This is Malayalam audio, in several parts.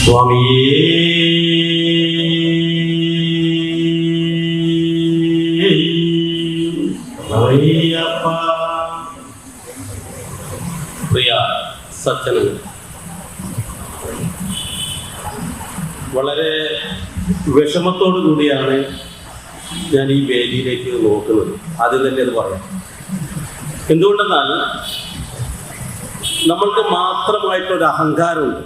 സ്വാമിയേ അയ്യപ്പ. പ്രിയ സജ്ജനങ്ങൾ, വളരെ വിഷമത്തോടു കൂടിയാണ് ഞാൻ ഈ വേദിയിലേക്ക് നോക്കുന്നത്. ആദ്യം തന്നെ അത് പറയാം. എന്തുകൊണ്ടെന്നാൽ നമ്മൾക്ക് മാത്രമായിട്ടൊരു അഹങ്കാരമുണ്ട്.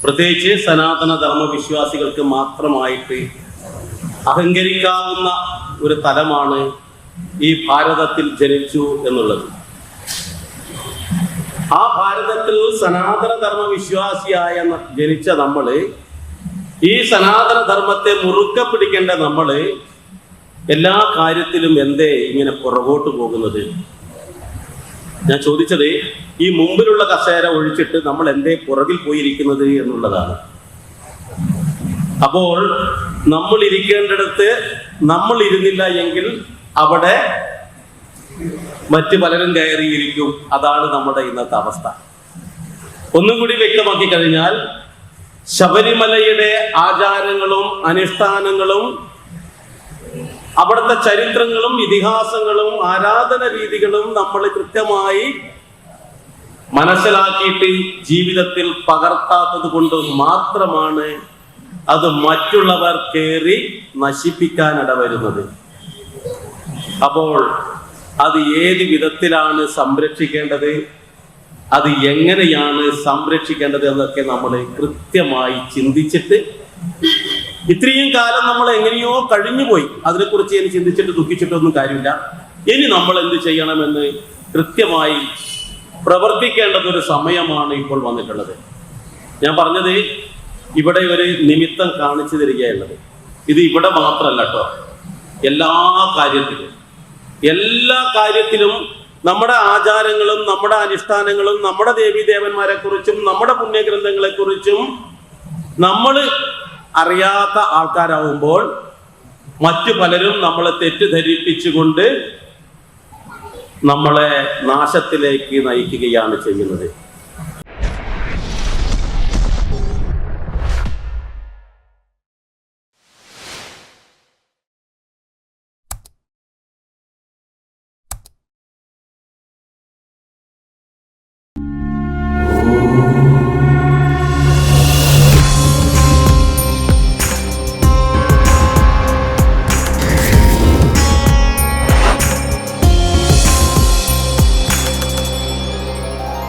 പ്രത്യേകിച്ച് സനാതന ധർമ്മ വിശ്വാസികൾക്ക് മാത്രമായിട്ട് അഹങ്കരിക്കാവുന്ന ഒരു തലമാണ് ഈ ഭാരതത്തിൽ ജനിച്ചു എന്നുള്ളത്. ആ ഭാരതത്തിൽ സനാതന ധർമ്മ വിശ്വാസിയായ ജനിച്ച നമ്മള്, ഈ സനാതന ധർമ്മത്തെ മുറുക്കെ പിടിക്കേണ്ട നമ്മള് എല്ലാ കാര്യത്തിലും എന്തേ ഇങ്ങനെ പുറകോട്ട് പോകുന്നത്? ഞാൻ ചോദിച്ചത് ഈ മുമ്പിലുള്ള കസേര ഒഴിച്ചിട്ട് നമ്മൾ എന്തേ പുറകിൽ പോയിരിക്കുന്നത് എന്നുള്ളതാണ്. അപ്പോൾ നമ്മൾ ഇരിക്കേണ്ടിടത്ത് നമ്മൾ ഇരുന്നില്ല എങ്കിൽ അവിടെ മറ്റു പലരും കയറിയിരിക്കും. അതാണ് നമ്മുടെ ഇന്നത്തെ അവസ്ഥ. ഒന്നും കൂടി വ്യക്തമാക്കി കഴിഞ്ഞാൽ, ശബരിമലയുടെ ആചാരങ്ങളും അനുഷ്ഠാനങ്ങളും അവിടുത്തെ ചരിത്രങ്ങളും ഇതിഹാസങ്ങളും ആരാധന രീതികളും നമ്മൾ കൃത്യമായി മനസ്സിലാക്കിയിട്ട് ജീവിതത്തിൽ പകർത്താത്തത് കൊണ്ട് മാത്രമാണ് അത് മറ്റുള്ളവർ കയറി നശിപ്പിക്കാൻ ഇടവരുന്നത്. അപ്പോൾ അത് ഏത് വിധത്തിലാണ് സംരക്ഷിക്കേണ്ടത്, അത് എങ്ങനെയാണ് സംരക്ഷിക്കേണ്ടത് എന്നൊക്കെ നമ്മൾ കൃത്യമായി ചിന്തിച്ചിട്ട്, ഇത്രയും കാലം നമ്മൾ എങ്ങനെയോ കഴിഞ്ഞുപോയി, അതിനെക്കുറിച്ച് ഇനി ചിന്തിച്ചിട്ട് ദുഃഖിച്ചിട്ടൊന്നും കാര്യമില്ല. ഇനി നമ്മൾ എന്ത് ചെയ്യണമെന്ന് കൃത്യമായി പ്രവർത്തിക്കേണ്ടതൊരു സമയമാണ് ഇപ്പോൾ വന്നിട്ടുള്ളത്. ഞാൻ പറഞ്ഞത് ഇവിടെ ഒരു നിമിത്തം കാണിച്ചു തരികയുള്ളത്. ഇത് ഇവിടെ മാത്രമല്ല കേട്ടോ, എല്ലാ കാര്യത്തിലും നമ്മുടെ ആചാരങ്ങളും നമ്മുടെ അനുഷ്ഠാനങ്ങളും നമ്മുടെ ദേവീദേവന്മാരെ കുറിച്ചും നമ്മുടെ പുണ്യഗ്രന്ഥങ്ങളെ കുറിച്ചും നമ്മൾ അറിയാത്ത ആൾക്കാരാവുമ്പോൾ മറ്റു പലരും നമ്മളെ തെറ്റിദ്ധരിപ്പിച്ചുകൊണ്ട് നമ്മളെ നാശത്തിലേക്ക് നയിക്കുകയാണ് ചെയ്യുന്നത്.